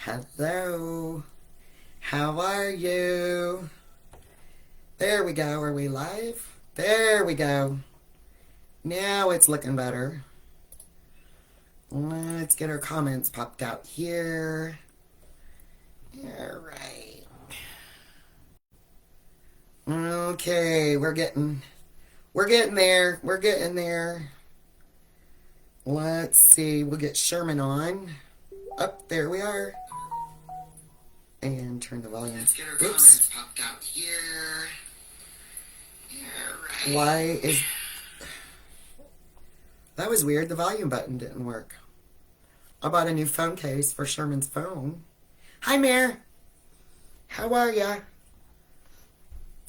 Hello. How are you? There we go. Are we live? There we go. Now it's looking better. Let's get our comments popped out here. All right. Okay, we're getting there. We're getting there. Let's see. We'll get Sherman on. Up there we are. And turn the volume. Let's get our comments popped out here. All right. Why is that was weird? The volume button didn't work. I bought a new phone case for Sherman's phone. Hi, Mare. How are ya?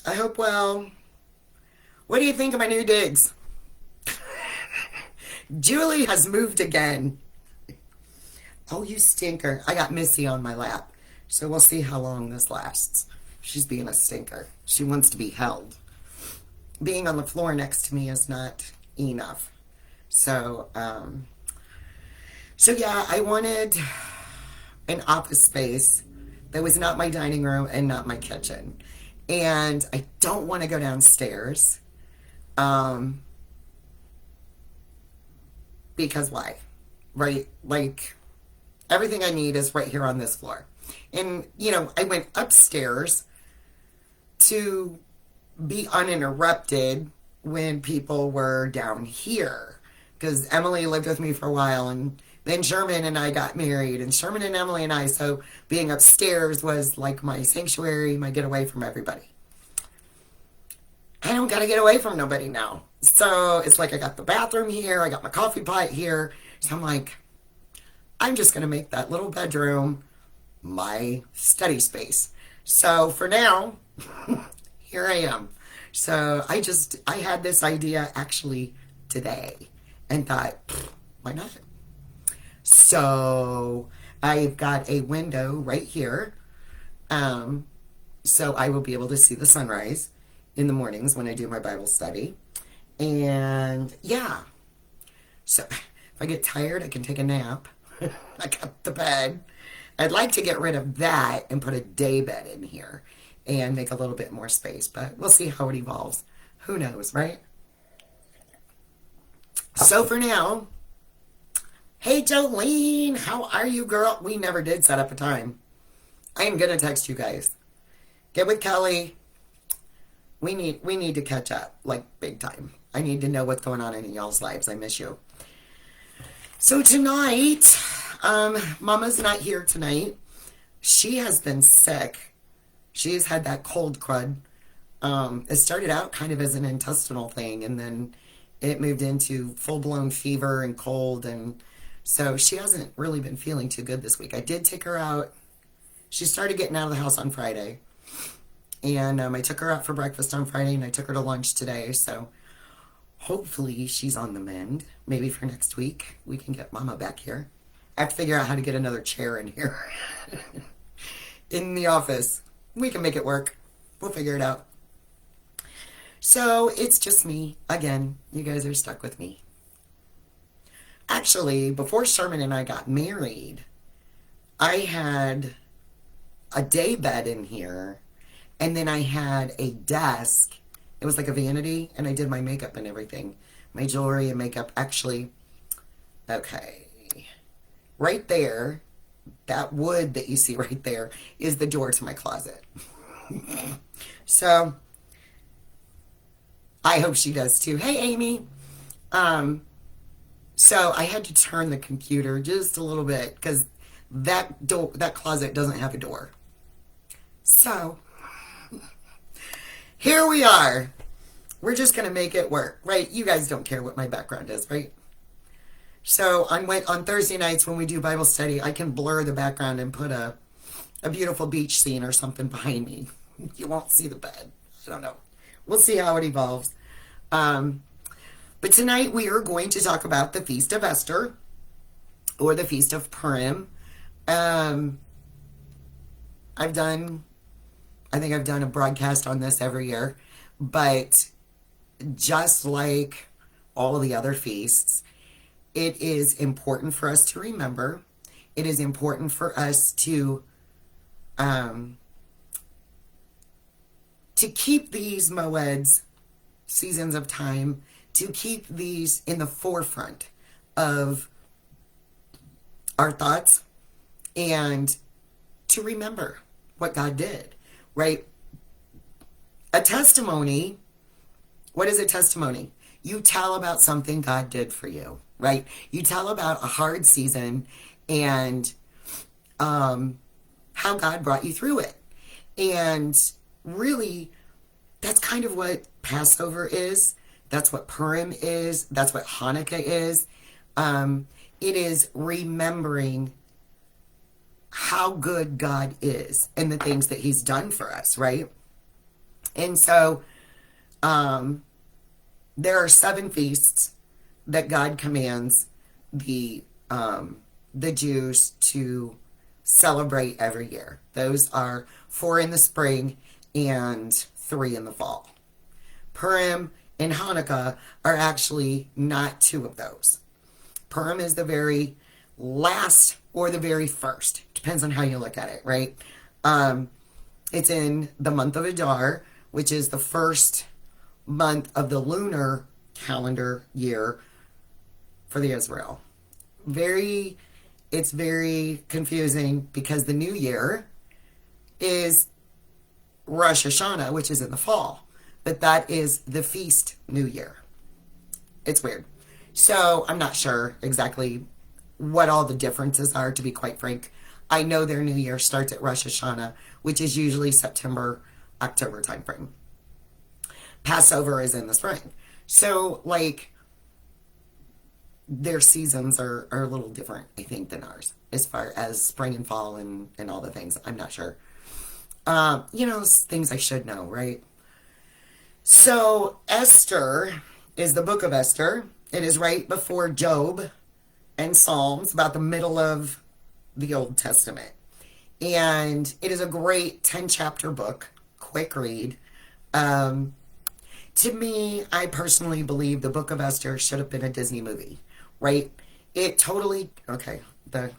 I hope well. What do you think of my new digs? Julie has moved again. Oh, you stinker. I got Missy on my lap. So we'll see how long this lasts. She's being a stinker. She wants to be held. Being on the floor next to me is not enough. So yeah, I wanted an office space that was not my dining room and not my kitchen. And I don't want to go downstairs. Because why? Right? Like, everything I need is right here on this floor. And, I went upstairs to be uninterrupted when people were down here. Because Emily lived with me for a while, and then Sherman and I got married, and Sherman and Emily and I, so being upstairs was like my sanctuary, my getaway from everybody. I don't got to get away from nobody now. So it's like I got the bathroom here, I got my coffee pot here. So I'm like, I'm just going to make that little bedroom my study space. So for now, here I am. So I had this idea actually today and thought, why not? So I've got a window right here. So I will be able to see the sunrise in the mornings when I do my Bible study. And yeah, so if I get tired, I can take a nap. I got the bed. I'd like to get rid of that and put a day bed in here and make a little bit more space, but we'll see how it evolves. Who knows, right? So for now, hey Jolene, how are you, girl? We never did set up a time. I am gonna text you guys. Get with Kelly. We need to catch up, like big time. I need to know what's going on in y'all's lives. I miss you. So tonight, Mama's not here tonight. She has been sick. She's had that cold crud. It started out kind of as an intestinal thing, and then it moved into full-blown fever and cold, and so she hasn't really been feeling too good this week. I did take her out. She started getting out of the house on Friday, and I took her out for breakfast on Friday, and I took her to lunch today, so hopefully she's on the mend. Maybe for next week, we can get Mama back here. I have to figure out how to get another chair in here. In the office. We can make it work. We'll figure it out. So, it's just me. Again, you guys are stuck with me. Actually, before Sherman and I got married, I had a day bed in here, and then I had a desk. It was like a vanity, and I did my makeup and everything. My jewelry and makeup. Actually, okay. Right there, that wood that you see right there is the door to my closet. So, I hope she does too. Hey, Amy. So I had to turn the computer just a little bit because that closet doesn't have a door. So, here we are. We're just going to make it work, right? You guys don't care what my background is, right? So on Thursday nights when we do Bible study, I can blur the background and put a beautiful beach scene or something behind me. You won't see the bed. I don't know. We'll see how it evolves. But tonight we are going to talk about the Feast of Esther, or the Feast of Purim. I think I've done a broadcast on this every year, but just like all of the other feasts, it is important for us to remember it is important for us um, to keep these moeds, seasons of time, to keep these in the forefront of our thoughts and to remember what God did, right? A testimony, what is a testimony? You tell about something God did for you, right? You tell about a hard season and how God brought you through it. And really, that's kind of what Passover is. That's what Purim is. That's what Hanukkah is. It is remembering how good God is and the things that he's done for us, right? And so there are 7 feasts that God commands the Jews to celebrate every year. Those are 4 in the spring and 3 in the fall. Purim and Hanukkah are actually not 2 of those. Purim is the very last or the very first. Depends on how you look at it, right? It's in the month of Adar, which is the first month of the lunar calendar year for the Israel. It's very confusing because the new year is Rosh Hashanah, which is in the fall, but that is the feast new year. It's weird. So I'm not sure exactly what all the differences are, to be quite frank. I know their new year starts at Rosh Hashanah, which is usually September, October timeframe. Passover is in the spring. So, like, their seasons are a little different, I think, than ours, as far as spring and fall and all the things. I'm not sure. Things I should know, right? So, Esther is the book of Esther. It is right before Job and Psalms, about the middle of the Old Testament. And it is a great 10-chapter book, quick read. To me, I personally believe the book of Esther should have been a Disney movie, right? It totally, okay, the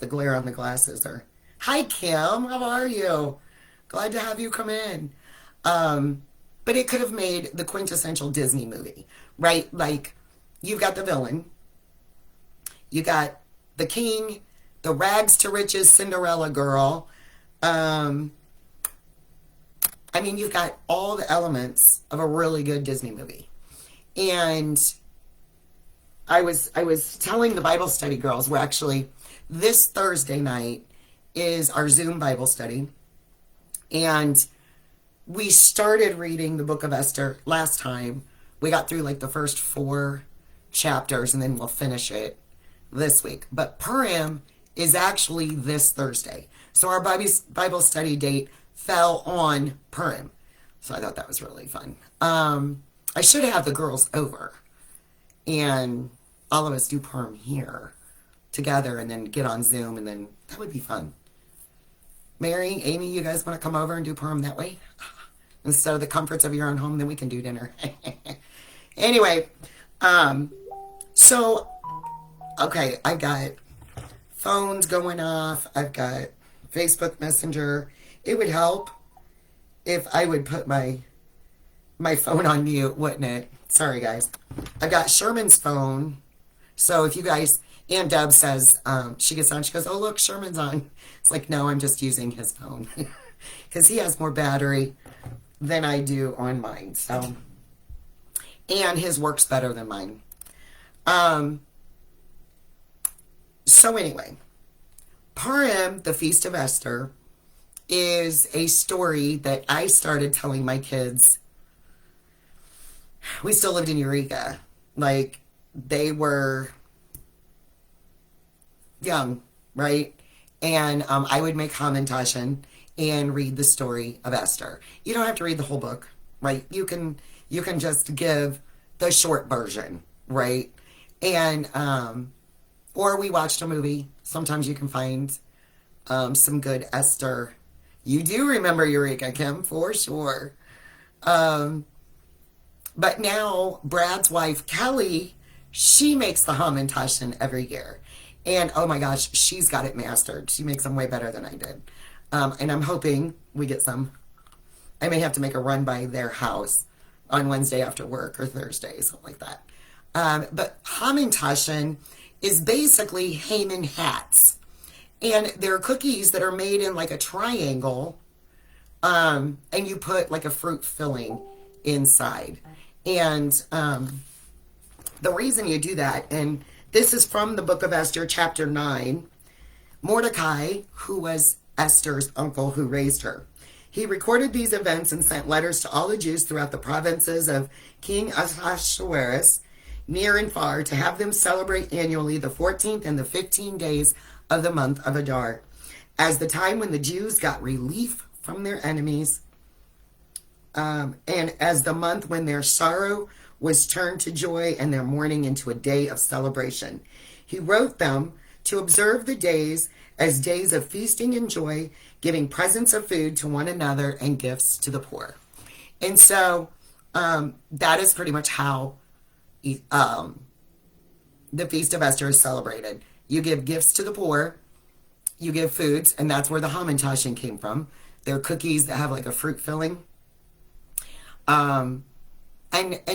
glare on the glasses are, hi Kim, how are you? Glad to have you come in. But it could have made the quintessential Disney movie, right? Like, you've got the villain, you got the king, the rags to riches Cinderella girl. You've got all the elements of a really good Disney movie. And I was telling the Bible study girls, well, actually, this Thursday night is our Zoom Bible study. And we started reading the book of Esther last time. We got through like the first 4 chapters, and then we'll finish it this week. But Purim is actually this Thursday. So our Bible study date fell on Purim. So I thought that was really fun. I should have the girls over and all of us do Purim here together and then get on Zoom, and then that would be fun. Mary, Amy, you guys want to come over and do Purim that way? Instead of the comforts of your own home, then we can do dinner. Anyway, so, okay, I got phones going off. I've got Facebook Messenger. It would help if I would put my phone on mute, wouldn't it? Sorry, guys. I got Sherman's phone. So if you guys, Aunt Deb says, she gets on, she goes, oh, look, Sherman's on. It's like, no, I'm just using his phone. Because he has more battery than I do on mine. So, and his works better than mine. So anyway, Purim, the Feast of Esther, is a story that I started telling my kids. We still lived in Eureka. Like, they were young, right? And I would make commentation and read the story of Esther. You don't have to read the whole book, right? You can just give the short version, right? And or we watched a movie. Sometimes you can find some good Esther. You do remember Eureka, Kim, for sure. But now Brad's wife Kelly, she makes the Hamantaschen every year. And oh my gosh, she's got it mastered. She makes them way better than I did. And I'm hoping we get some. I may have to make a run by their house on Wednesday after work or Thursday, something like that. But Hamantaschen is basically Haman hats. And they're cookies that are made in like a triangle. And you put like a fruit filling inside. And the reason you do that, and this is from the book of Esther, chapter 9. Mordecai, who was Esther's uncle who raised her, he recorded these events and sent letters to all the Jews throughout the provinces of King Ahasuerus, near and far, to have them celebrate annually the 14th and the 15 days of the month of Adar, as the time when the Jews got relief from their enemies, and as the month when their sorrow was turned to joy and their mourning into a day of celebration. He wrote them to observe the days as days of feasting and joy, giving presents of food to one another and gifts to the poor. And so that is pretty much how the Feast of Esther is celebrated. You give gifts to the poor, you give foods, and that's where the Hamantaschen came from. They're cookies that have like a fruit filling. And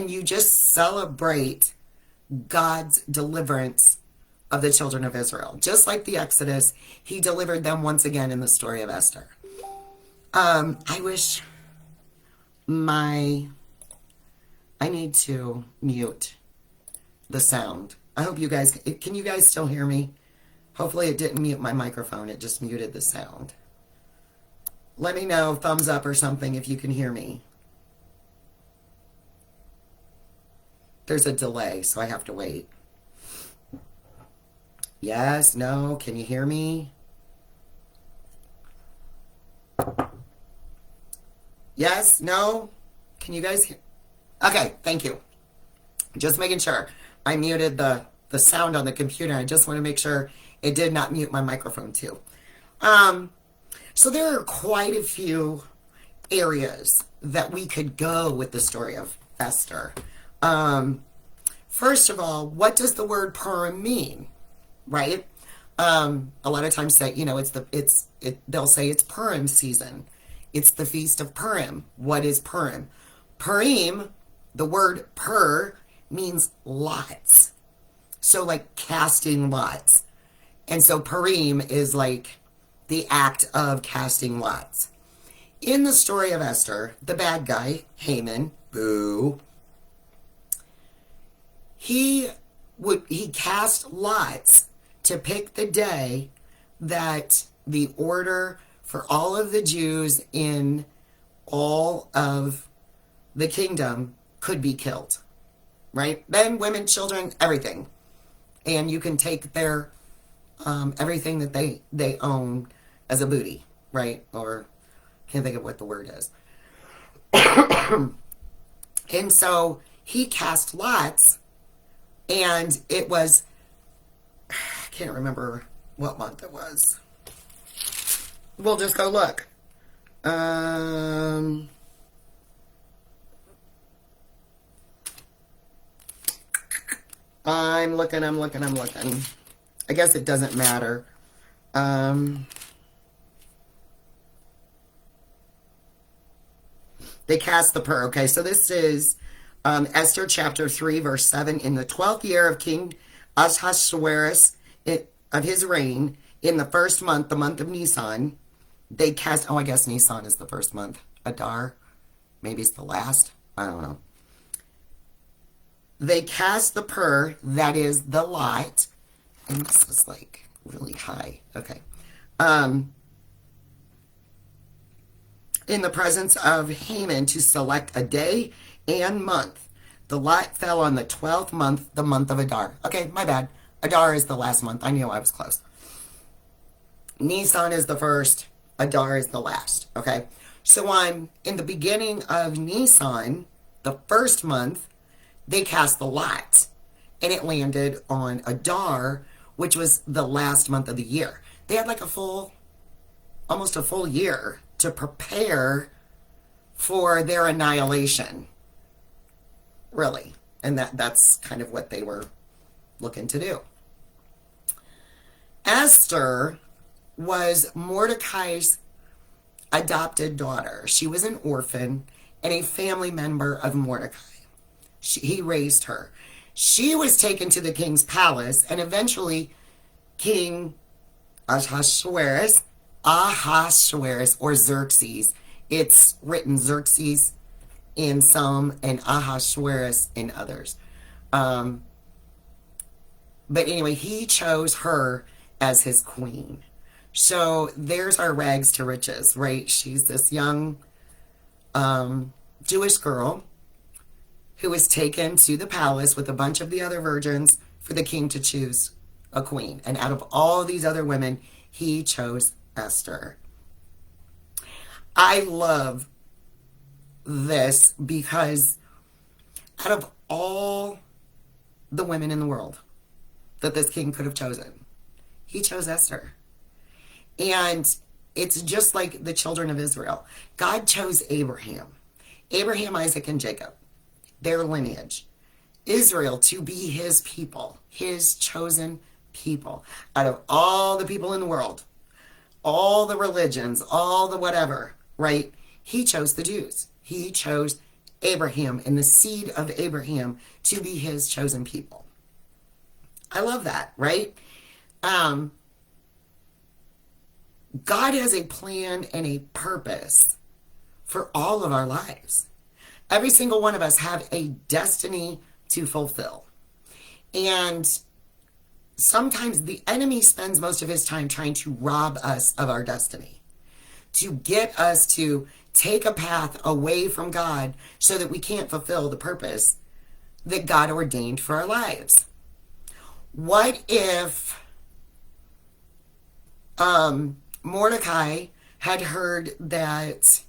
you just celebrate God's deliverance of the children of Israel. Just like the Exodus, he delivered them once again in the story of Esther. I wish I need to mute the sound. I hope you guys, can you guys still hear me? Hopefully it didn't mute my microphone. It just muted the sound. Let me know, thumbs up or something if you can hear me. There's a delay, so I have to wait. Yes, no, can you hear me? Yes, no? Can you guys hear? Okay, thank you. Just making sure. I muted the sound on the computer. I just want to make sure it did not mute my microphone too. So there are quite a few areas that we could go with the story of Esther. First of all, what does the word Purim mean? Right? A lot of times say, they'll say it's Purim season. It's the Feast of Purim. What is Purim? Purim, the word pur, means lots. So like casting lots. And so Purim is like the act of casting lots. In the story of Esther, the bad guy, Haman, boo, he cast lots to pick the day that the order for all of the Jews in all of the kingdom could be killed, right? Men, women, children, everything. And you can take their everything that they own as a booty, right? Or can't think of what the word is. And so he cast lots, and it was, I can't remember what month it was. We'll just go look. I'm looking. I guess it doesn't matter. They cast the pur. Okay, so this is Esther chapter 3, verse 7. In the 12th year of King Ahasuerus of his reign, in the first month, the month of Nisan, they cast, I guess Nisan is the first month. Adar, maybe it's the last. I don't know. They cast the pur, that is the lot. And this is like really high. Okay. In the presence of Haman to select a day and month. The lot fell on the 12th month, the month of Adar. Okay, my bad. Adar is the last month. I knew I was close. Nisan is the first. Adar is the last. Okay. So in the beginning of Nisan, the first month, they cast the lot. And it landed on Adar, which was the last month of the year. They had like almost a full year to prepare for their annihilation. Really. And that's kind of what they were looking to do. Esther was Mordecai's adopted daughter. She was an orphan and a family member of Mordecai. He raised her. She was taken to the king's palace, and eventually King Ahasuerus, or Xerxes. It's written Xerxes in some and Ahasuerus in others. Um, but anyway, he chose her as his queen. So there's our rags to riches, right? She's this young Jewish girl who was taken to the palace with a bunch of the other virgins for the king to choose a queen. And out of all these other women, he chose Esther. I love this because out of all the women in the world that this king could have chosen, he chose Esther. And it's just like the children of Israel. God chose Abraham, Isaac, and Jacob, their lineage, Israel, to be his people, his chosen people. Out of all the people in the world, all the religions, all the whatever, right? He chose the Jews. He chose Abraham and the seed of Abraham to be his chosen people. I love that, right? God has a plan and a purpose for all of our lives. Every single one of us have a destiny to fulfill. And sometimes the enemy spends most of his time trying to rob us of our destiny, to get us to take a path away from God so that we can't fulfill the purpose that God ordained for our lives. What if Mordecai had heard that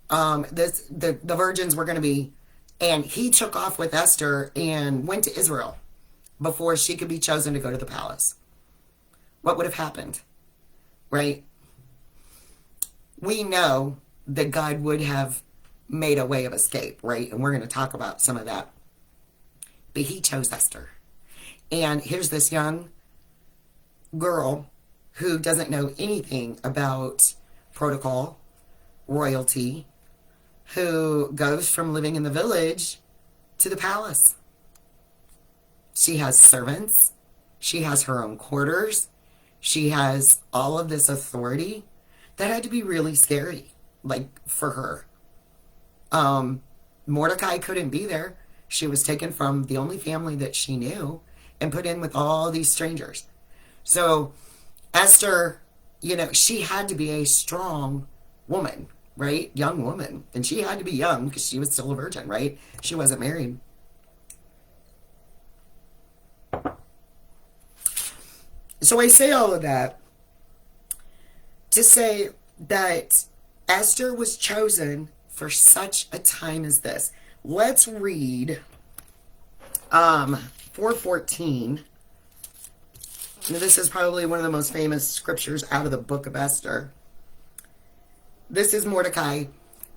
the virgins were going to be, and he took off with Esther and went to Israel before she could be chosen to go to the palace? What would have happened, right? We know that God would have made a way of escape, right? And we're going to talk about some of that. But he chose Esther. And here's this young girl who doesn't know anything about protocol, royalty, who goes from living in the village to the palace. She has servants. She has her own quarters. She has all of this authority. That had to be really scary, like, for her. Mordecai couldn't be there. She was taken from the only family that she knew and put in with all these strangers. So Esther, she had to be a strong woman, right? Young woman. And she had to be young because she was still a virgin, right? She wasn't married. So I say all of that to say that Esther was chosen for such a time as this. Let's read 4:14. This is probably one of the most famous scriptures out of the book of Esther. This is Mordecai,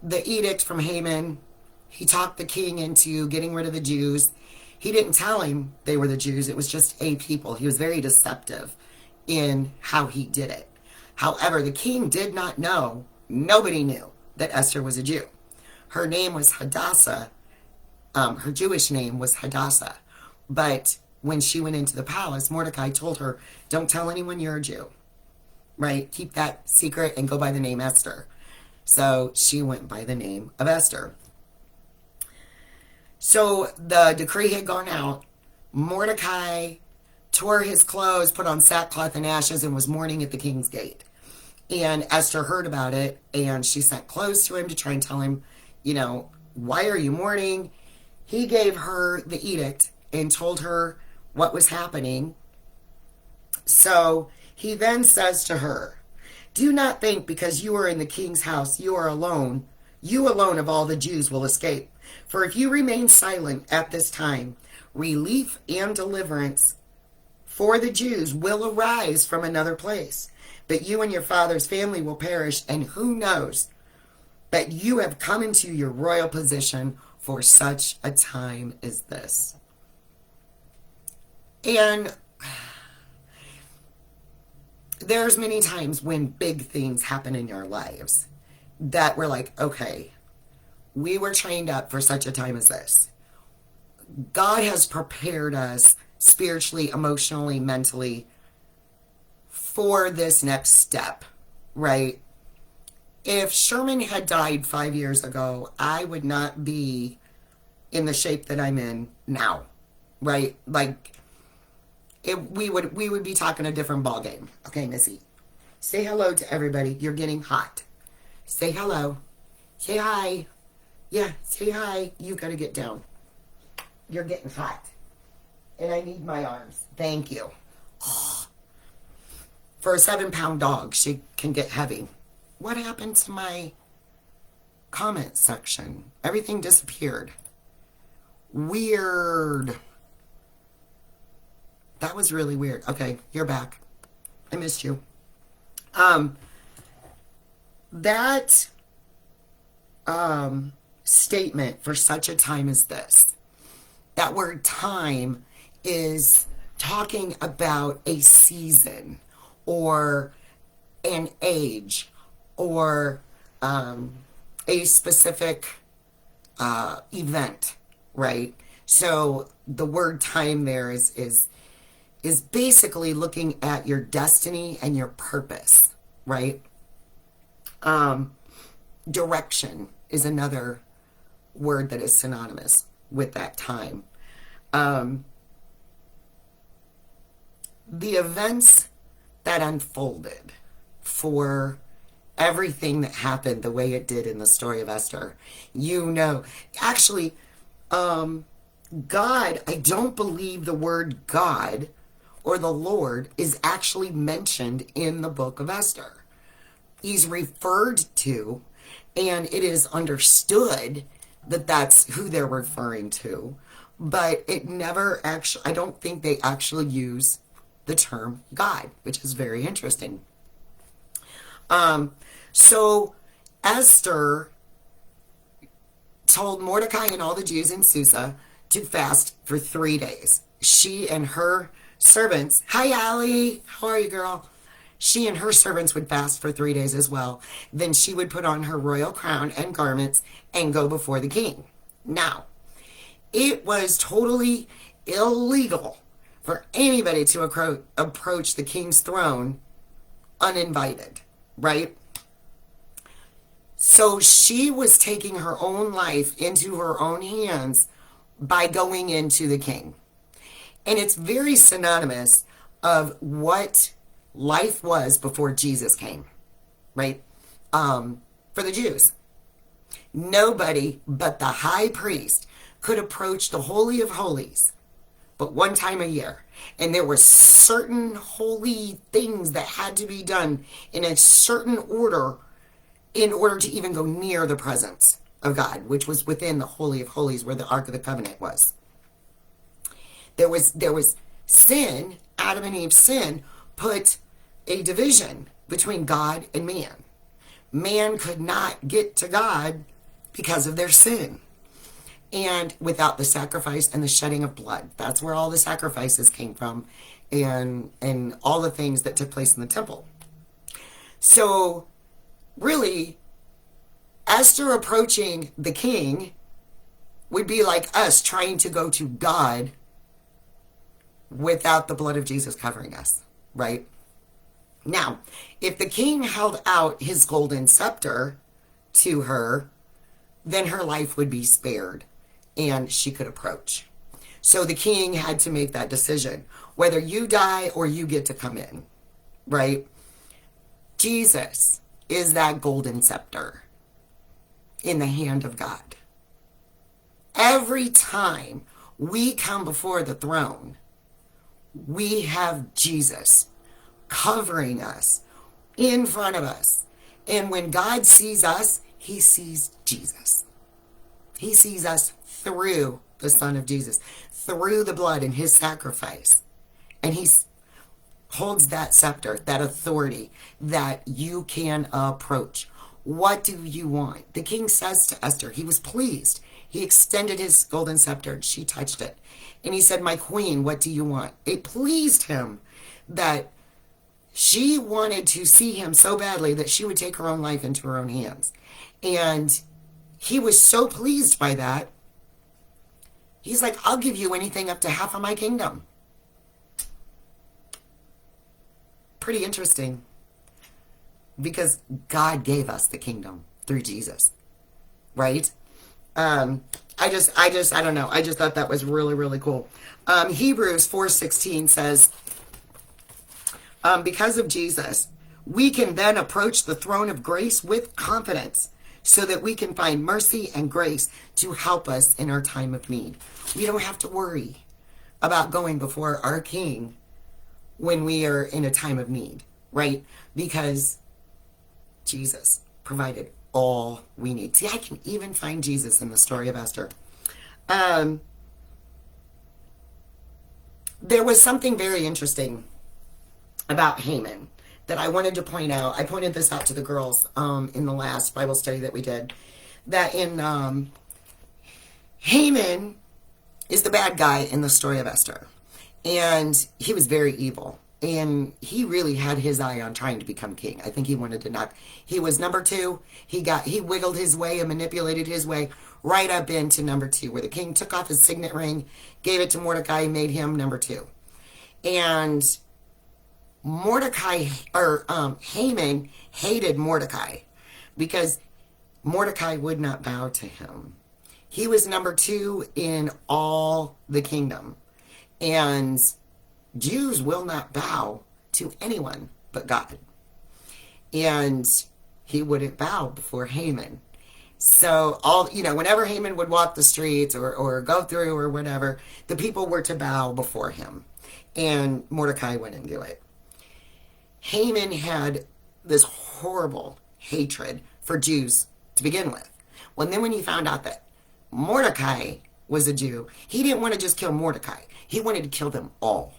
the edict from Haman. He talked the king into getting rid of the Jews. He didn't tell him they were the Jews. It was just a people. He was very deceptive in how he did it. However, the king did not know, nobody knew, that Esther was a Jew. Her name was Hadassah. Her Jewish name was Hadassah. But when she went into the palace, Mordecai told her, don't tell anyone you're a Jew, right? Keep that secret and go by the name Esther. So she went by the name of Esther. So the decree had gone out. Mordecai tore his clothes, put on sackcloth and ashes, and was mourning at the king's gate. And Esther heard about it, and she sent clothes to him to try and tell him, why are you mourning? He gave her the edict and told her what was happening. So he then says to her, do not think because you are in the king's house, you alone of all the Jews will escape. For if you remain silent at this time, relief and deliverance for the Jews will arise from another place. But you and your father's family will perish, and who knows that you have come into your royal position for such a time as this. And there's many times when big things happen in your lives that we're like, okay, we were trained up for such a time as this. God has prepared us spiritually, emotionally, mentally for this next step, right? If Sherman had died 5 years ago, I would not be in the shape that I'm in now, right? Like, we would be talking a different ball game. Okay, Missy, say hello to everybody. You're getting hot. Say hello. Say hi. Yeah, say hi. You gotta get down. You're getting hot. And I need my arms. Thank you. Oh. For a 7-pound dog, she can get heavy. What happened to my comment section? Everything disappeared. Weird. That was really weird. Okay, you're back. I missed you. That statement, for such a time as this, that word time is talking about a season or an age or a specific event, right? So the word time there is basically looking at your destiny and your purpose, right? Direction is another word that is synonymous with that time. The events that unfolded for everything that happened the way it did in the story of Esther, actually, God, I don't believe the word God or the Lord is actually mentioned in the book of Esther. He's referred to, and it is understood that that's who they're referring to, but it never actually, I don't think they actually use the term God, which is very interesting. So Esther told Mordecai and all the Jews in Susa to fast for 3 days. She and her servants, hi Allie, how are you, girl? She and her servants would fast for 3 days as well. Then she would put on her royal crown and garments and go before the king. Now, it was totally illegal for anybody to approach the king's throne uninvited, right? So she was taking her own life into her own hands by going into the king. And it's very synonymous of what life was before Jesus came, right? For the Jews, nobody but the high priest could approach the Holy of Holies but one time a year. And there were certain holy things that had to be done in a certain order in order to even go near the presence of God, which was within the Holy of Holies where the Ark of the Covenant was. There was sin. Adam and Eve's sin put a division between God and man. Man could not get to God because of their sin. And without the sacrifice and the shedding of blood. That's where all the sacrifices came from and all the things that took place in the temple. So really, Esther approaching the king would be like us trying to go to God without the blood of Jesus covering us, right? Now, if the king held out his golden scepter to her, then her life would be spared and she could approach. So the king had to make that decision, whether you die or you get to come in, right? Jesus is that golden scepter in the hand of God. Every time we come before the throne, we have Jesus covering us, in front of us. And when God sees us, he sees Jesus. He sees us through the Son of Jesus, through the blood and his sacrifice. And he holds that scepter, that authority that you can approach. What do you want? The king says to Esther, he was pleased. He extended his golden scepter and she touched it. And he said, my queen, what do you want? It pleased him that She wanted to see him so badly that she would take her own life into her own hands. And he was so pleased by that. He's like, I'll give you anything up to half of my kingdom. Pretty interesting. Because God gave us the kingdom through Jesus. Right? I don't know. I just thought that was really, really cool. Hebrews 4:16 says, because of Jesus, we can then approach the throne of grace with confidence so that we can find mercy and grace to help us in our time of need. We don't have to worry about going before our King when we are in a time of need, right? Because Jesus provided all we need. See, I can even find Jesus in the story of Esther. There was something very interesting about Haman that I wanted to point out. I pointed this out to the girls in the last Bible study that we did. That in Haman is the bad guy in the story of Esther. And he was very evil. And he really had his eye on trying to become king. I think he wanted to knock. He was number 2. He wiggled his way and manipulated his way right up into number 2, where the king took off his signet ring, gave it to Mordecai, and made him number 2. And Haman hated Mordecai because Mordecai would not bow to him. He was number 2 in all the kingdom. And Jews will not bow to anyone but God. And he wouldn't bow before Haman. So whenever Haman would walk the streets or go through or whatever, the people were to bow before him. And Mordecai wouldn't do it. Haman had this horrible hatred for Jews to begin with. Well, then when he found out that Mordecai was a Jew, he didn't want to just kill Mordecai. He wanted to kill them all,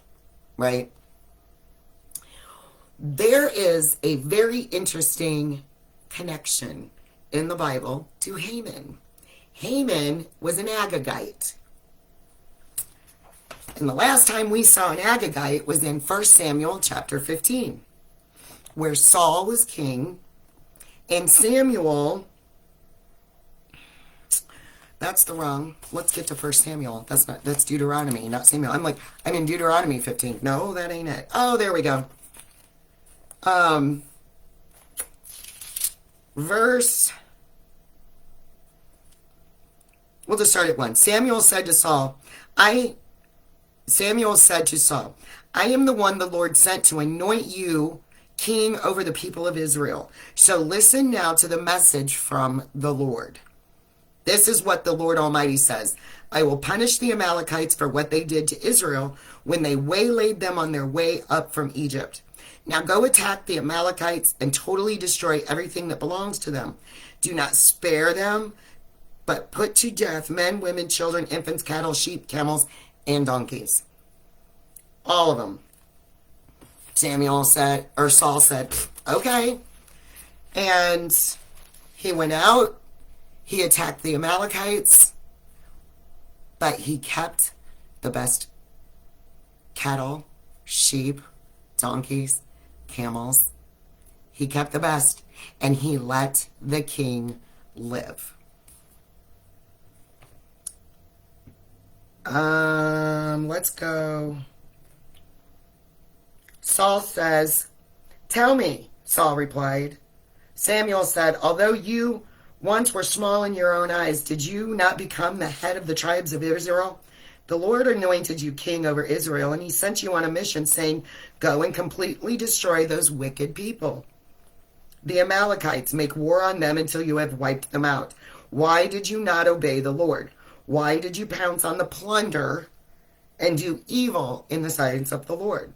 right? There is a very interesting connection in the Bible to Haman. Haman was an Agagite. And the last time we saw an Agagite was in 1 Samuel chapter 15. Where Saul was king, and Samuel, let's get to 1 Samuel. That's Deuteronomy, not Samuel. I'm in Deuteronomy 15. No, that ain't it. Oh, there we go. We'll just start at 1. Samuel said to Saul, I am the one the Lord sent to anoint you king over the people of Israel. So listen now to the message from the Lord. This is what the Lord Almighty says. I will punish the Amalekites for what they did to Israel when they waylaid them on their way up from Egypt. Now go attack the Amalekites and totally destroy everything that belongs to them. Do not spare them, but put to death men, women, children, infants, cattle, sheep, camels, and donkeys. All of them. Saul said, okay. And he went out, he attacked the Amalekites, but he kept the best cattle, sheep, donkeys, camels. He kept the best, and he let the king live. Let's go. Saul says, tell me, Saul replied. Samuel said, although you once were small in your own eyes, did you not become the head of the tribes of Israel? The Lord anointed you king over Israel, and he sent you on a mission saying, go and completely destroy those wicked people. The Amalekites, make war on them until you have wiped them out. Why did you not obey the Lord? Why did you pounce on the plunder and do evil in the sight of the Lord?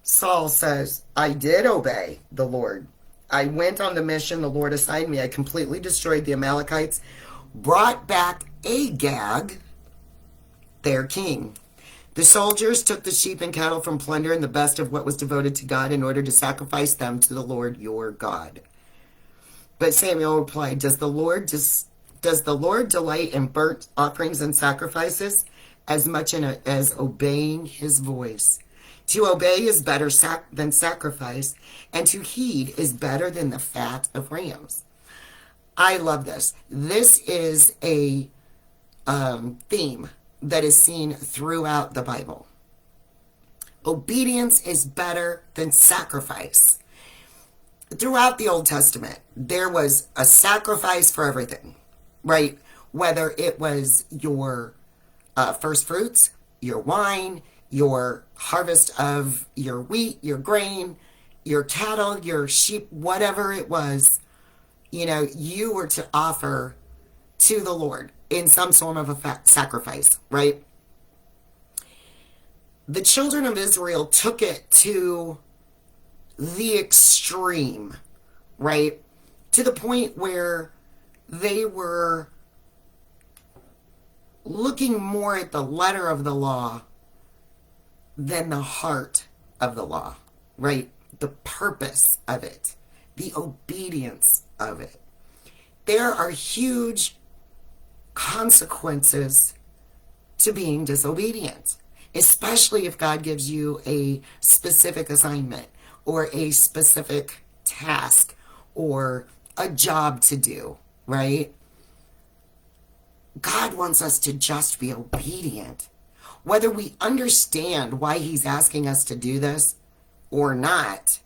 Saul says, I did obey the Lord. I went on the mission the Lord assigned me. I completely destroyed the Amalekites, brought back Agag, their king. The soldiers took the sheep and cattle from plunder and the best of what was devoted to God in order to sacrifice them to the Lord your God. But Samuel replied, Does the Lord delight in burnt offerings and sacrifices as much as obeying his voice? To obey is better than sacrifice, and to heed is better than the fat of rams. I love this. This is a theme that is seen throughout the Bible. Obedience is better than sacrifice. Throughout the Old Testament, there was a sacrifice for everything, right? Whether it was your first fruits, your wine, your harvest of your wheat, your grain, your cattle, your sheep, whatever it was, you were to offer to the Lord in some form of a sacrifice, right? The children of Israel took it to the extreme, right? To the point where they were looking more at the letter of the law than the heart of the law, right? The purpose of it, the obedience of it. There are huge consequences to being disobedient, especially if God gives you a specific assignment or a specific task or a job to do, right? God wants us to just be obedient. Whether we understand why he's asking us to do this or not,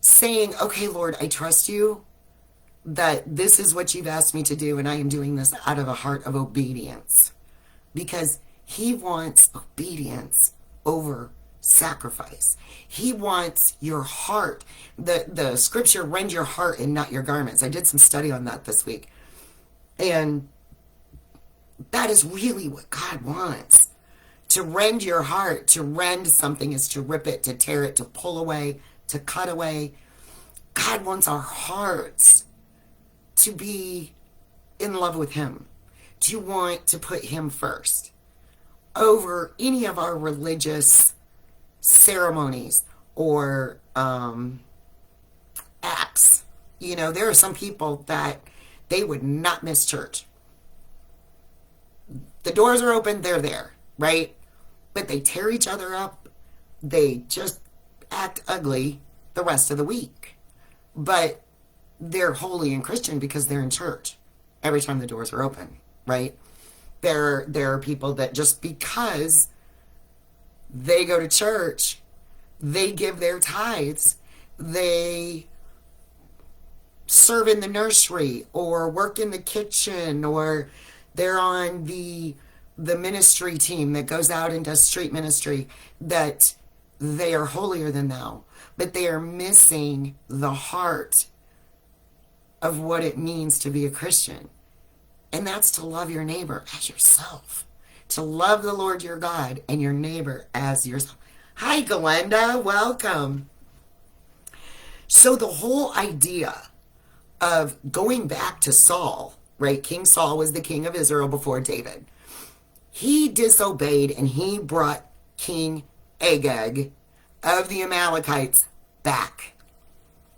saying, okay, Lord, I trust you that this is what you've asked me to do, and I am doing this out of a heart of obedience. Because he wants obedience over sacrifice. He wants your heart. The scripture, rend your heart and not your garments. I did some study on that this week. And that is really what God wants. To rend your heart, to rend something is to rip it, to tear it, to pull away, to cut away. God wants our hearts to be in love with him, to want to put him first over any of our religious ceremonies or acts. There are some people that they would not miss church. The doors are open, they're there, right? But they tear each other up. They just act ugly the rest of the week. But they're holy and Christian because they're in church every time the doors are open, right? There are people that just because they go to church, they give their tithes, they serve in the nursery or work in the kitchen, or they're on the ministry team that goes out and does street ministry, that they are holier than thou, but they are missing the heart of what it means to be a Christian. And that's to love your neighbor as yourself. To love the Lord your God and your neighbor as yourself. Hi, Glenda. Welcome. So the whole idea of going back to Saul, right? King Saul was the king of Israel before David. He disobeyed and he brought King Agag of the Amalekites back.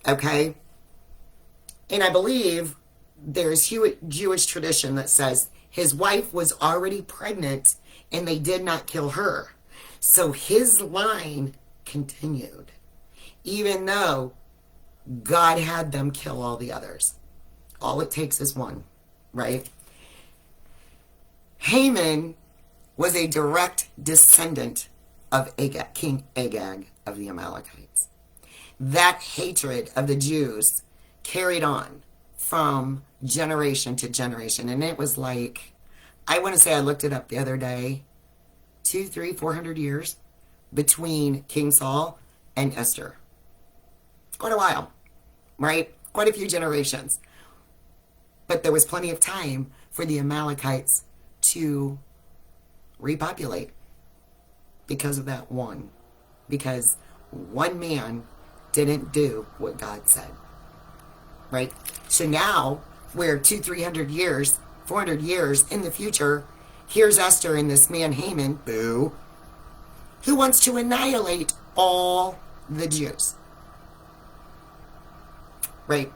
Okay? And I believe there's Jewish tradition that says his wife was already pregnant and they did not kill her. So his line continued, even though God had them kill all the others. All it takes is one, right? Haman was a direct descendant of Agag, King Agag of the Amalekites. That hatred of the Jews carried on from generation to generation. And it was like, I want to say I looked it up the other day, 200, 300, 400 years between King Saul and Esther. Quite a while, right? Quite a few generations. But there was plenty of time for the Amalekites to repopulate because of that one. Because one man didn't do what God said. Right? So now we're 200, 300 years, 400 years in the future. Here's Esther and this man Haman, boo, who wants to annihilate all the Jews. Right?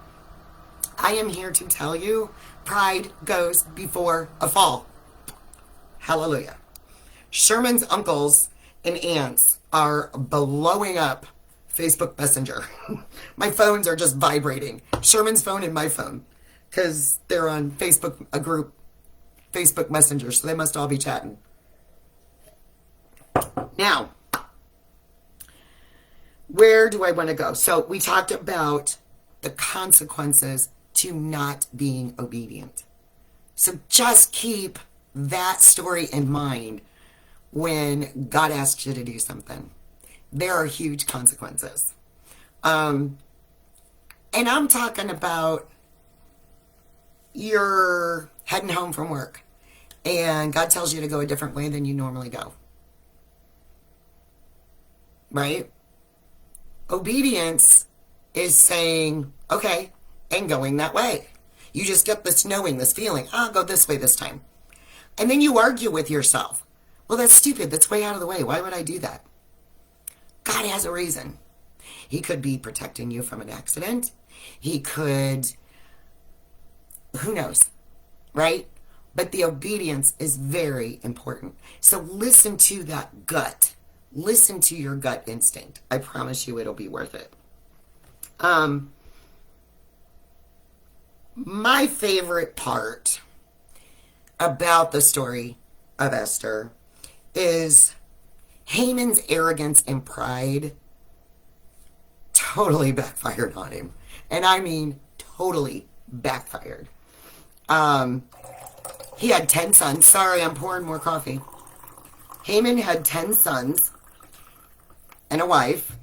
I am here to tell you, pride goes before a fall. Hallelujah. Sherman's uncles and aunts are blowing up Facebook Messenger. My phones are just vibrating. Sherman's phone and my phone. Because they're on Facebook, a group, Facebook Messenger, so they must all be chatting. Now, where do I want to go? So we talked about the consequences to not being obedient. So just keep that story in mind when God asks you to do something. There are huge consequences. And I'm talking about you're heading home from work and God tells you to go a different way than you normally go. Right? Obedience is saying, okay, and going that way. You just get this knowing, this feeling, I'll go this way this time. And then you argue with yourself. Well, that's stupid. That's way out of the way. Why would I do that? God has a reason. He could be protecting you from an accident. He could, who knows, right? But the obedience is very important. So listen to that gut. Listen to your gut instinct. I promise you it'll be worth it. My favorite part about the story of Esther is Haman's arrogance and pride totally backfired on him. And I mean totally backfired. He had 10 sons. Sorry, I'm pouring more coffee. Haman had 10 sons and a wife.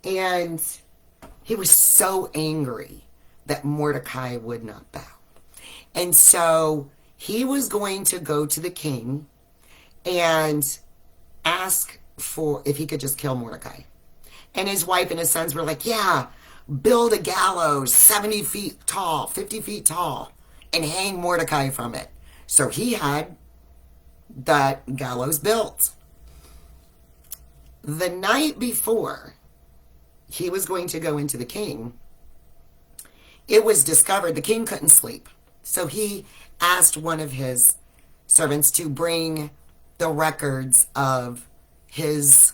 And he was so angry that Mordecai would not bow. And so he was going to go to the king and ask for if he could just kill Mordecai. And his wife and his sons were like, yeah, build a gallows 70 feet tall, 50 feet tall, and hang Mordecai from it. So he had that gallows built. The night before he was going to go into the king, it was discovered the king couldn't sleep. So he asked one of his servants to bring the records of his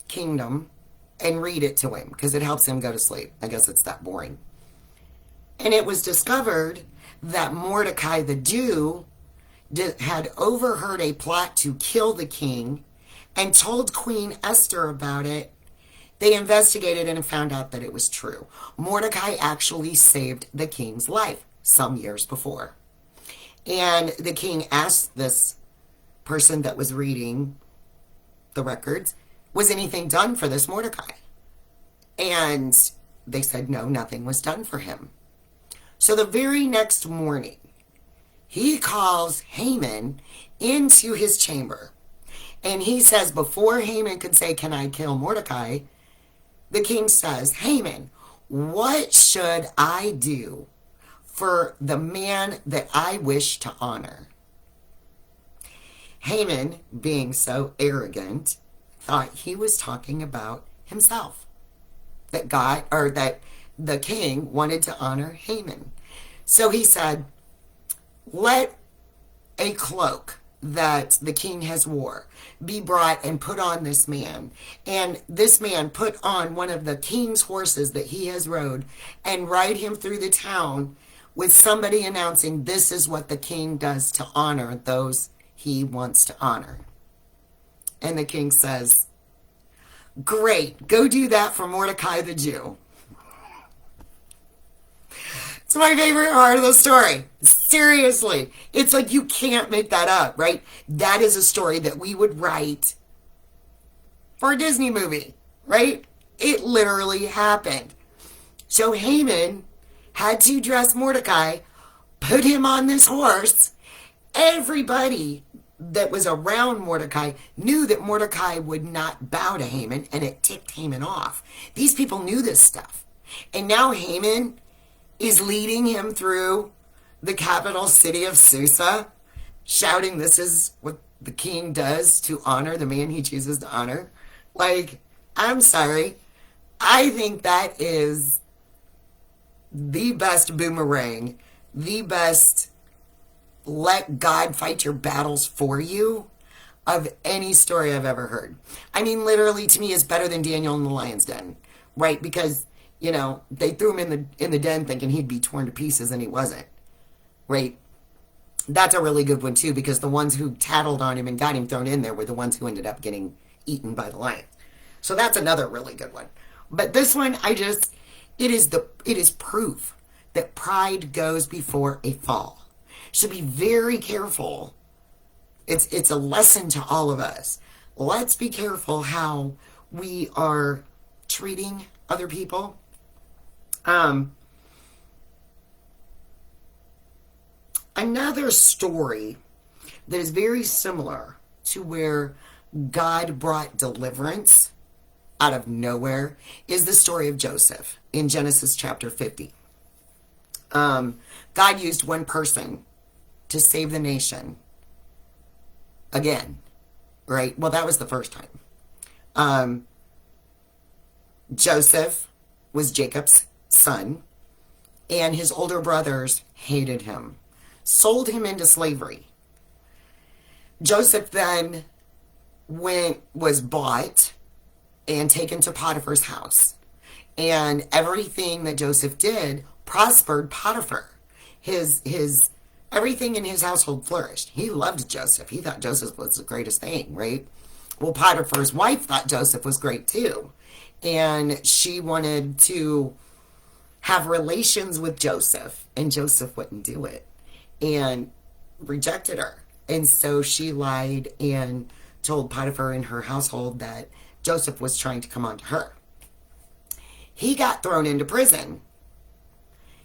kingdom and read it to him because it helps him go to sleep. I guess it's that boring. And it was discovered that Mordecai the Jew had overheard a plot to kill the king and told Queen Esther about it. They investigated and found out that it was true. Mordecai actually saved the king's life some years before. And the king asked this person that was reading the records, was anything done for this Mordecai? And they said, no, nothing was done for him. So the very next morning, he calls Haman into his chamber. And he says, before Haman could say, can I kill Mordecai? The king says, Haman, what should I do for the man that I wish to honor? Haman, being so arrogant, thought he was talking about himself. That God, or that the king wanted to honor Haman. So he said, let a cloak that the king has wore be brought and put on this man. And this man put on one of the king's horses that he has rode and ride him through the town with somebody announcing this is what the king does to honor those he wants to honor. And the king says, great, go do that for Mordecai the Jew. It's my favorite part of the story. Seriously. It's like you can't make that up, right? That is a story that we would write for a Disney movie, right? It literally happened. So Haman had to dress Mordecai, put him on this horse. Everybody that was around Mordecai knew that Mordecai would not bow to Haman, and it ticked Haman off. These people knew this stuff. And now Haman is leading him through the capital city of Susa, shouting, this is what the king does to honor the man he chooses to honor. Like, I'm sorry. I think that is the best boomerang, the best let God fight your battles for you. of any story I've ever heard. I mean, literally, to me, it's better than Daniel in the lion's den, right? Because, they threw him in the den thinking he'd be torn to pieces, and he wasn't, right? That's a really good one, too, because the ones who tattled on him and got him thrown in there were the ones who ended up getting eaten by the lion. So that's another really good one. But this one, it is proof that pride goes before a fall. So be very careful. It's a lesson to all of us. Let's be careful how we are treating other people. Another story that is very similar to where God brought deliverance out of nowhere is the story of Joseph in Genesis chapter 50. God used one person to save the nation again, right? Well, that was the first time. Joseph was Jacob's son, and his older brothers hated him, sold him into slavery. Joseph then was bought and taken to Potiphar's house. And everything that Joseph did prospered Potiphar. His everything in his household flourished. He loved Joseph. He thought Joseph was the greatest thing, right? Well, Potiphar's wife thought Joseph was great too. And she wanted to have relations with Joseph, and Joseph wouldn't do it and rejected her. And so she lied and told Potiphar in her household that Joseph was trying to come on to her. He got thrown into prison.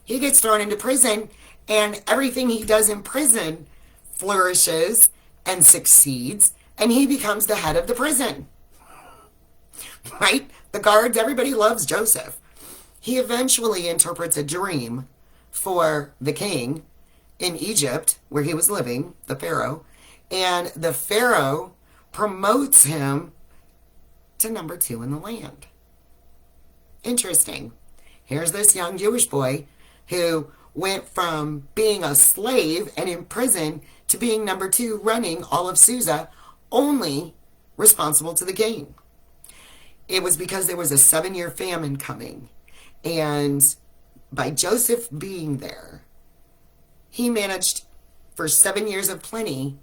He gets thrown into prison, and everything he does in prison flourishes and succeeds, and he becomes the head of the prison. Right? The guards, everybody loves Joseph. He eventually interprets a dream for the king in Egypt, where he was living, the Pharaoh, and the Pharaoh promotes him to number 2 in the land. Interesting. Here's this young Jewish boy who went from being a slave and in prison to being number 2 running all of Susa, only responsible to the king. It was because there was a 7-year famine coming, and by Joseph being there, he managed for 7 years of plenty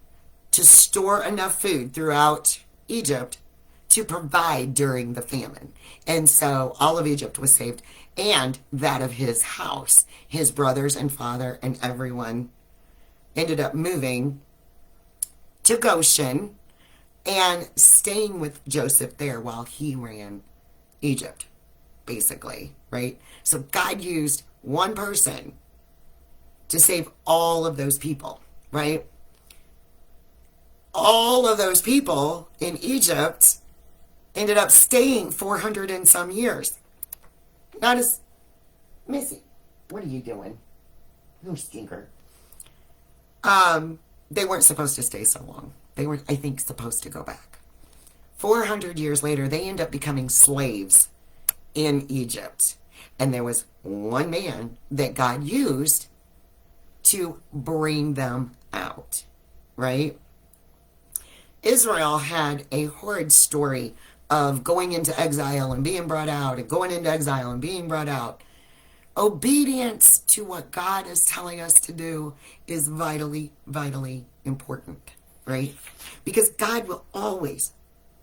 to store enough food throughout Egypt to provide during the famine. And so all of Egypt was saved, and that of his house. His brothers and father and everyone ended up moving to Goshen and staying with Joseph there while he ran Egypt, basically, right? So God used one person to save all of those people, right? All of those people in Egypt ended up staying 400 and some years. Not as... Missy, what are you doing? You stinker. They weren't supposed to stay so long. They were, I think, supposed to go back. 400 years later, they end up becoming slaves in Egypt. And there was one man that God used to bring them out, right? Israel had a horrid story of going into exile and being brought out, and going into exile and being brought out. Obedience to what God is telling us to do is vitally, vitally important, right? Because God will always,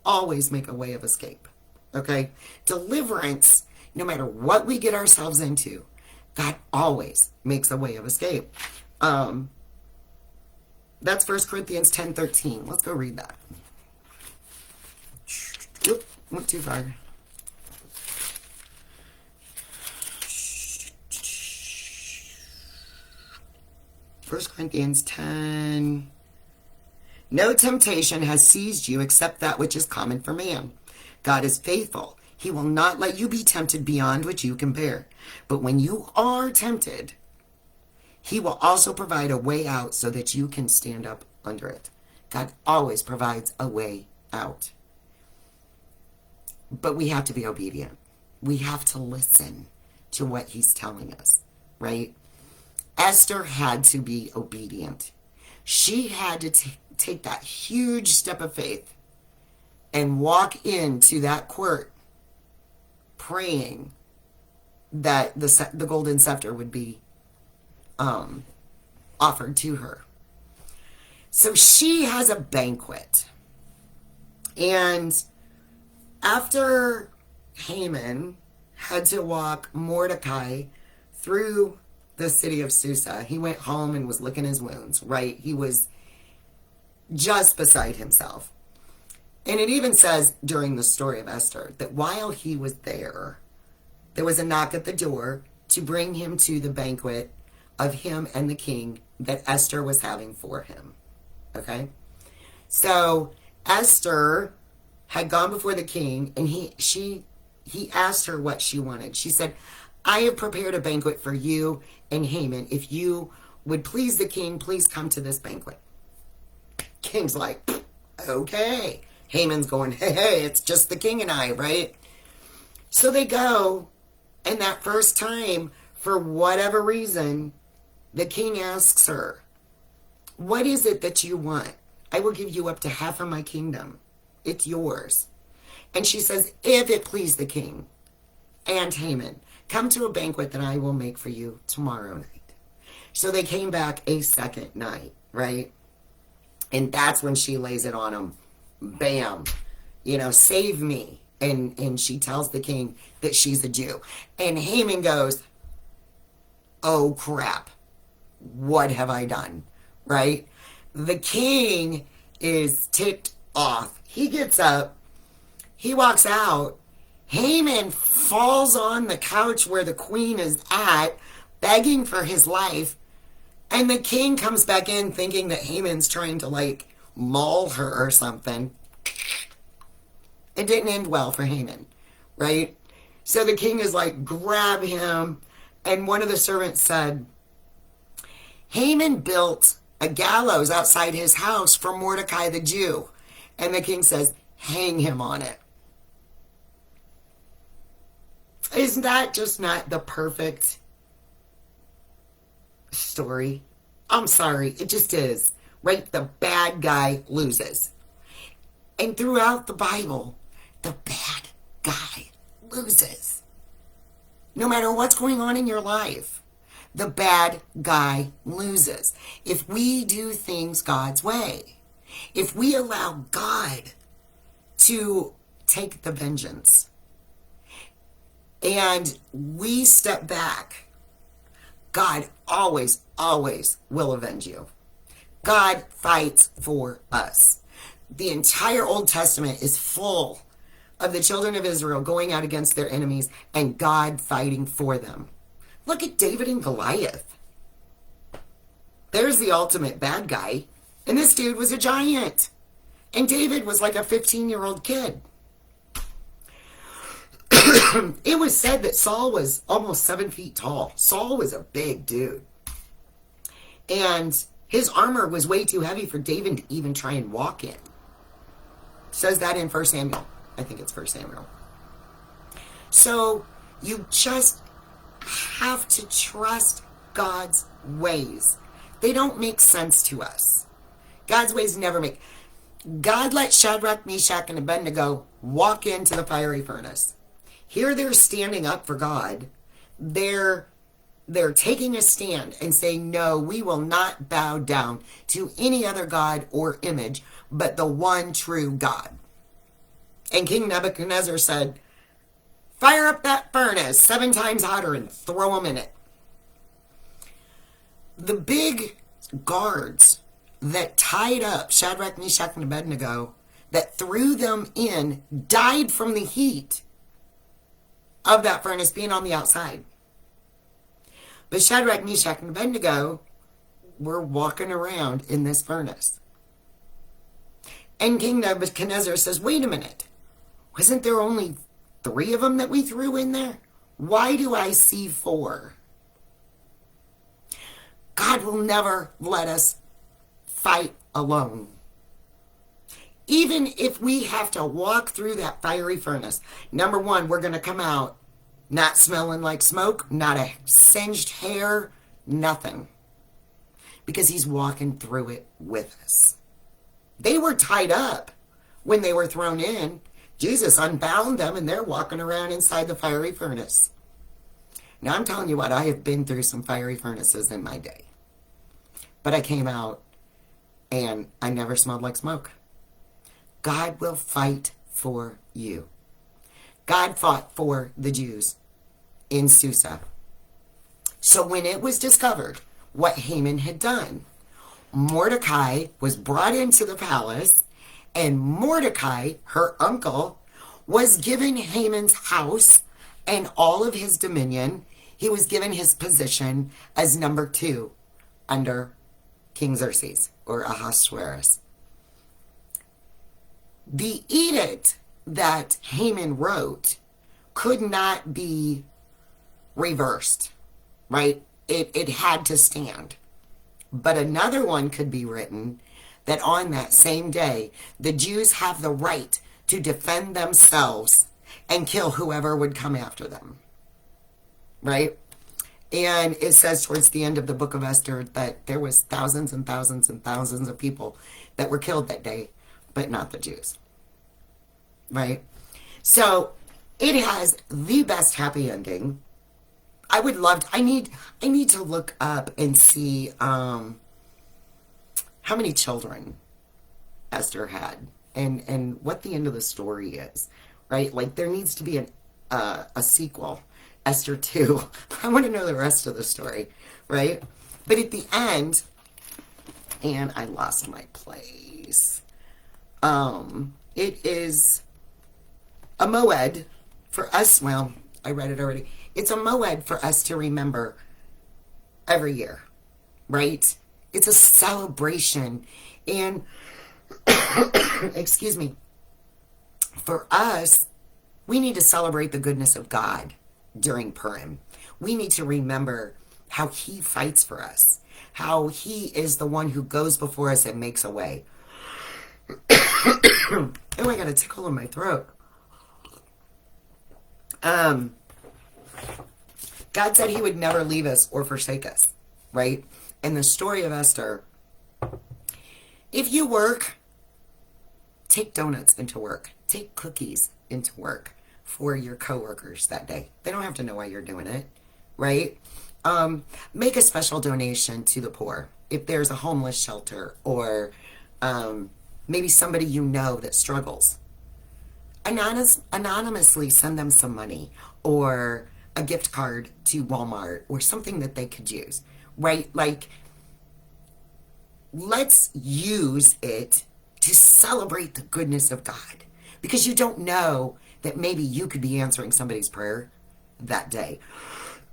always make a way of escape, okay? Deliverance, no matter what we get ourselves into, God always makes a way of escape. That's 1 Corinthians 10:13. Let's go read that. Oop, went too far. First Corinthians 10. No temptation has seized you except that which is common for man. God is faithful. He will not let you be tempted beyond what you can bear. But when you are tempted, He will also provide a way out so that you can stand up under it. God always provides a way out. But we have to be obedient. We have to listen to what He's telling us, right? Esther had to be obedient She had to take that huge step of faith and walk into that court praying that the golden scepter would be offered to her. So she has a banquet. And after Haman had to walk Mordecai through the city of Susa, he went home and was licking his wounds, right? He was just beside himself. And it even says during the story of Esther that while he was there was a knock at the door to bring him to the banquet of him and the king that Esther was having for him. Okay? So Esther had gone before the king, and he asked her what she wanted. She said, I have prepared a banquet for you and Haman. If you would please the king, please come to this banquet. King's like, okay. Haman's going, hey, it's just the king and I, right? So they go, and that first time, for whatever reason, the king asks her, what is it that you want? I will give you up to half of my kingdom. It's yours. And she says, if it please the king and Haman, come to a banquet that I will make for you tomorrow night. So they came back a second night, right? And that's when she lays it on him. Bam. Save me. And she tells the king that she's a Jew. And Haman goes, oh crap. What have I done? Right? The king is ticked off. He gets up. He walks out. Haman falls on the couch where the queen is at, begging for his life. And the king comes back in thinking that Haman's trying to, maul her or something. It didn't end well for Haman, right? So the king is grab him. And one of the servants said, Haman built a gallows outside his house for Mordecai the Jew. And the king says, hang him on it. Isn't that just not the perfect story? I'm sorry, it just is. Right? The bad guy loses. And throughout the Bible, the bad guy loses. No matter what's going on in your life, the bad guy loses. If we do things God's way, if we allow God to take the vengeance, and we step back, God always, always will avenge you. God fights for us. The entire Old Testament is full of the children of Israel going out against their enemies and God fighting for them. Look at David and Goliath. There's the ultimate bad guy. And this dude was a giant. And David was like a 15-year-old kid. It was said that Saul was almost 7 feet tall. Saul was a big dude. And his armor was way too heavy for David to even try and walk in. It says that in 1 Samuel. I think it's 1 Samuel. So you just have to trust God's ways. They don't make sense to us. God's ways never make. God let Shadrach, Meshach, and Abednego walk into the fiery furnace. Here they're standing up for God. They're taking a stand and saying, no, we will not bow down to any other god or image but the one true God. And King Nebuchadnezzar said, fire up that furnace 7 times hotter and throw them in it. The big guards that tied up Shadrach, Meshach, and Abednego, that threw them in, died from the heat of that furnace being on the outside. But Shadrach, Meshach, and Abednego were walking around in this furnace. And King Nebuchadnezzar says, wait a minute. Wasn't there only 3 of them that we threw in there? Why do I see 4? God will never let us fight alone. Even if we have to walk through that fiery furnace, number 1, we're going to come out not smelling like smoke, not a singed hair, nothing. because he's walking through it with us. They were tied up when they were thrown in. Jesus unbound them and they're walking around inside the fiery furnace. Now I'm telling you what, I have been through some fiery furnaces in my day. But I came out and I never smelled like smoke. God will fight for you. God fought for the Jews in Susa. So when it was discovered what Haman had done, Mordecai was brought into the palace, and Mordecai, her uncle, was given Haman's house and all of his dominion. He was given his position as number 2 under King Xerxes or Ahasuerus. The edict that Haman wrote could not be reversed, right? It had to stand. But another one could be written that on that same day, the Jews have the right to defend themselves and kill whoever would come after them, right? And it says towards the end of the book of Esther that there was thousands and thousands and thousands of people that were killed that day, but not the Jews, right? So it has the best happy ending. I would love to, I need to look up and see how many children Esther had and what the end of the story is, right? Like there needs to be a sequel, Esther 2. I want to know the rest of the story, right? But at the end, and I lost my place. It is a moed for us. Well, I read it already. It's a moed for us to remember every year, right? It's a celebration. And, excuse me, for us, we need to celebrate the goodness of God during Purim. We need to remember how he fights for us, how he is the one who goes before us and makes a way. Oh, I got a tickle in my throat. God said he would never leave us or forsake us, right? In the story of Esther, if you work, take donuts into work. Take cookies into work for your coworkers that day. They don't have to know why you're doing it, right? Make a special donation to the poor. If there's a homeless shelter or maybe somebody you know that struggles, anonymously send them some money or a gift card to Walmart or something that they could use, right? Like, let's use it to celebrate the goodness of God, because you don't know that maybe you could be answering somebody's prayer that day.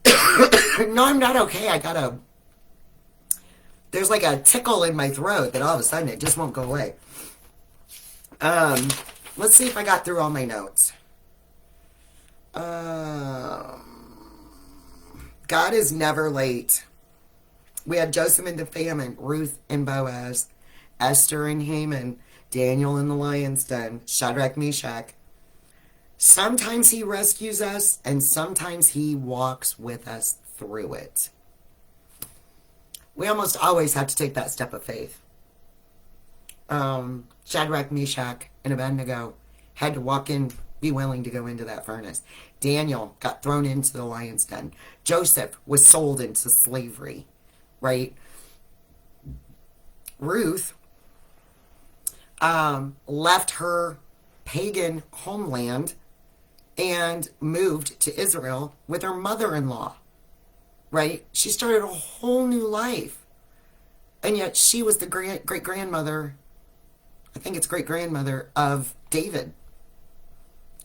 No, I'm not okay. There's like a tickle in my throat that all of a sudden it just won't go away. Let's see if I got through all my notes. God is never late. We had Joseph in the famine, Ruth and Boaz, Esther and Haman, Daniel in the lion's den, Shadrach, Meshach. Sometimes he rescues us, and sometimes he walks with us through it. We almost always have to take that step of faith. Shadrach, Meshach, and Abednego had to walk in, be willing to go into that furnace. Daniel got thrown into the lion's den. Joseph was sold into slavery, right? Ruth left her pagan homeland and moved to Israel with her mother-in-law, right? She started a whole new life. And yet she was the great-grandmother, I think it's great-grandmother of David.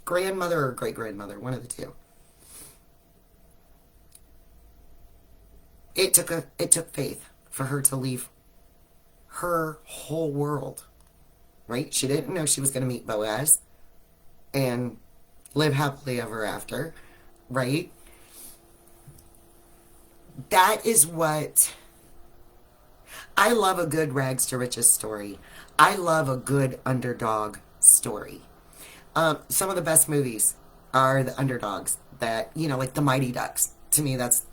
Grandmother or great-grandmother, one of the two. It took faith for her to leave her whole world, right? She didn't know she was going to meet Boaz and live happily ever after, right? That is what... I love a good rags to riches story. I love a good underdog story. Some of the best movies are the underdogs that, like the Mighty Ducks. To me, that's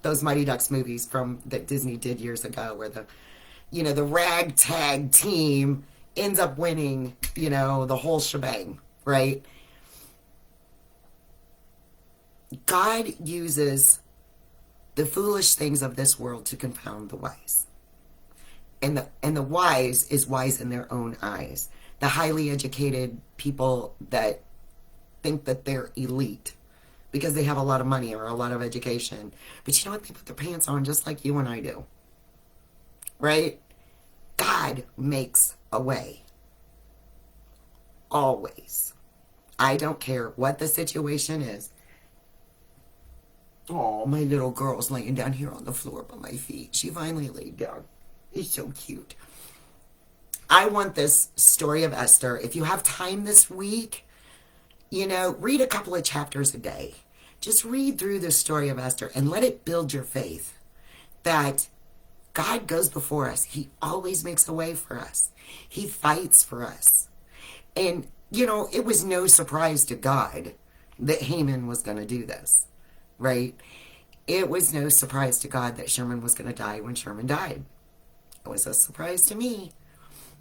those Mighty Ducks movies from that Disney did years ago, where the ragtag team ends up winning, the whole shebang, right? God uses the foolish things of this world to confound the wise. And the wise is wise in their own eyes. The highly educated people that think that they're elite because they have a lot of money or a lot of education. But you know what? They put their pants on just like you and I do. Right? God makes a way. Always. I don't care what the situation is. Oh, my little girl's laying down here on the floor by my feet. She finally laid down. It's so cute. I want this story of Esther. If you have time this week, read a couple of chapters a day. Just read through the story of Esther and let it build your faith that God goes before us. He always makes a way for us. He fights for us. And, it was no surprise to God that Haman was going to do this, right? It was no surprise to God that Sherman was going to die when Sherman died. It was a surprise to me.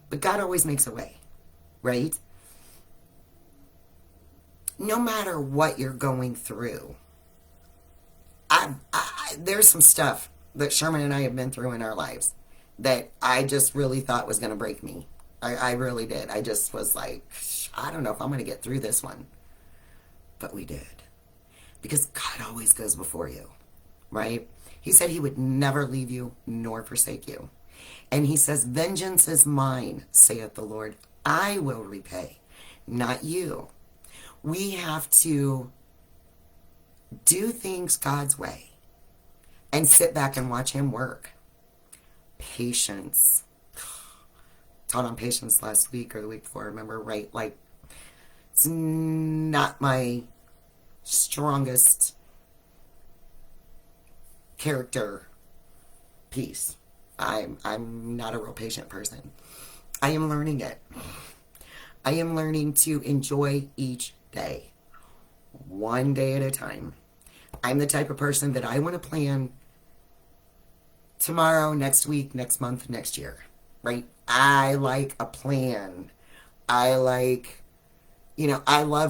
But God always makes a way, right? No matter what you're going through, there's some stuff that Sherman and I have been through in our lives that I just really thought was going to break me. I really did. I just was like, I don't know if I'm going to get through this one. But we did. Because God always goes before you, right? He said he would never leave you nor forsake you. And he says, vengeance is mine, saith the Lord. I will repay, not you. We have to do things God's way and sit back and watch him work. Patience. Taught on patience last week or the week before, remember, right? Like, it's not my strongest character piece. I'm not a real patient person. I am learning it. I am learning to enjoy each day, one day at a time. I'm the type of person that I want to plan tomorrow, next week, next month, next year, right? I like a plan. I love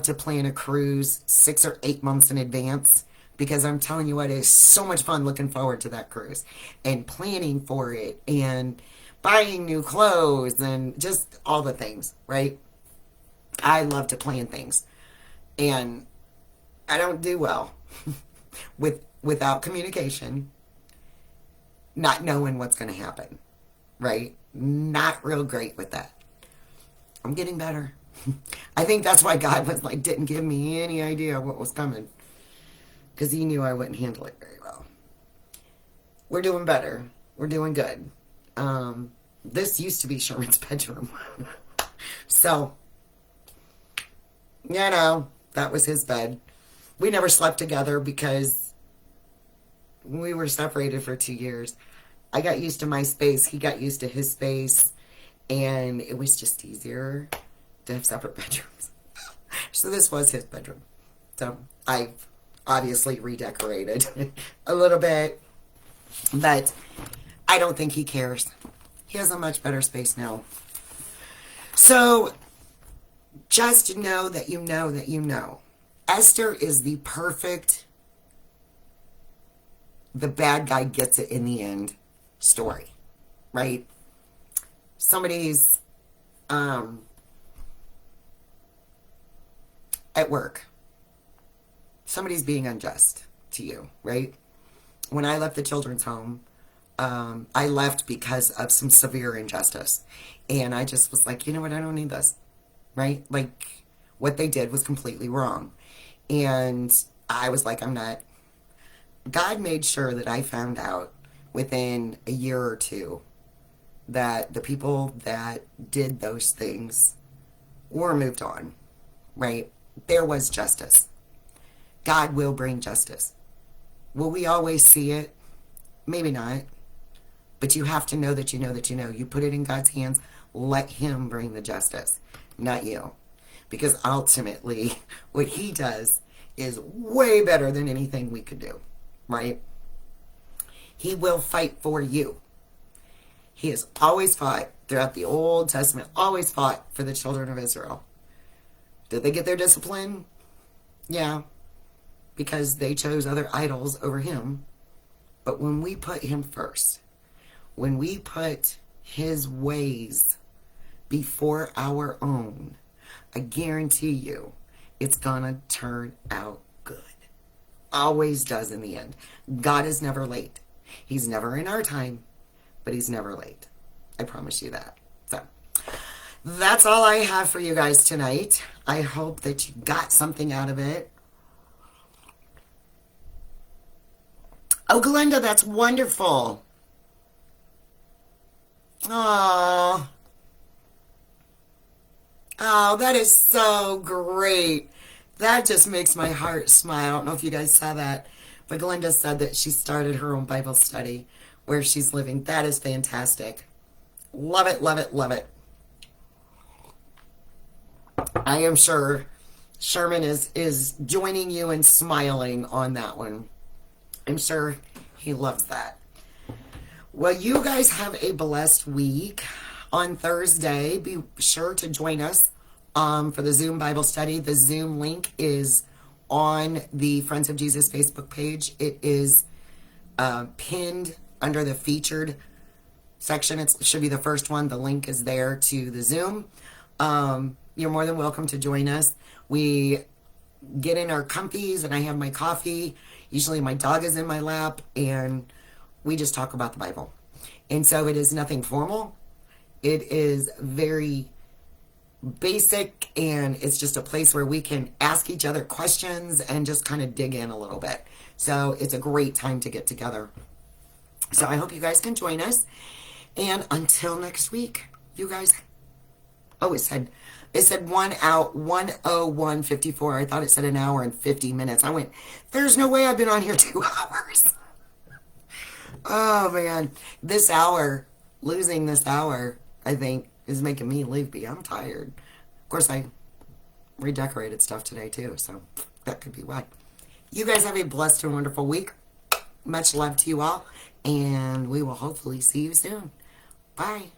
to plan a cruise 6 or 8 months in advance. Because I'm telling you what, it's so much fun looking forward to that cruise and planning for it and buying new clothes and just all the things, right? I love to plan things. And I don't do well without communication, not knowing what's going to happen, right? Not real great with that. I'm getting better. I think that's why God didn't give me any idea what was coming. Because he knew I wouldn't handle it very well. We're doing better. We're doing good. This used to be Sherman's bedroom. So, that was his bed. We never slept together because we were separated for 2 years. I got used to my space. He got used to his space. And it was just easier to have separate bedrooms. So this was his bedroom. So I've obviously redecorated a little bit, but I don't think he cares. He has a much better space now. So just know that you know that you know. Esther is the perfect, the bad guy gets it in the end story, right? Somebody's at work. Somebody's being unjust to you, right? When I left the children's home, I left because of some severe injustice. And I just was like, you know what? I don't need this, right? Like, what they did was completely wrong. And I was like, I'm not. God made sure that I found out within a year or two that the people that did those things were moved on, right? There was justice. God will bring justice. Will we always see it? Maybe not. But you have to know that you know that you know. You put it in God's hands. Let him bring the justice, not you. Because ultimately, what he does is way better than anything we could do, right? He will fight for you. He has always fought throughout the Old Testament, always fought for the children of Israel. Did they get their discipline? Yeah, because they chose other idols over him. But when we put him first, when we put his ways before our own, I guarantee you it's gonna turn out good. Always does in the end. God is never late. He's never in our time, but he's never late. I promise you that. So that's all I have for you guys tonight. I hope that you got something out of it. Oh, Glenda, that's wonderful. Oh, oh, that is so great. That just makes my heart smile. I don't know if you guys saw that, but Glenda said that she started her own Bible study where she's living. That is fantastic. Love it, love it, love it. I am sure Sherman is joining you and smiling on that one. I'm sure he loves that. Well, you guys have a blessed week. On Thursday, be sure to join us for the Zoom Bible study. The Zoom link is on the Friends of Jesus Facebook page. It is pinned under the featured section. It should be the first one. The link is there to the Zoom. You're more than welcome to join us. We get in our comfies and I have my coffee. Usually my dog is in my lap and we just talk about the Bible. And so it is nothing formal. It is very basic and it's just a place where we can ask each other questions and just kind of dig in a little bit. So it's a great time to get together. So I hope you guys can join us. And until next week, you guys. Oh, it said 1:01:54. I thought it said an hour and 50 minutes. I went, there's no way I've been on here 2 hours. Oh man, this hour, losing this hour, I think, is making me leavey. I'm tired. Of course, I redecorated stuff today too, so that could be why. You guys have a blessed and wonderful week. Much love to you all, and we will hopefully see you soon. Bye.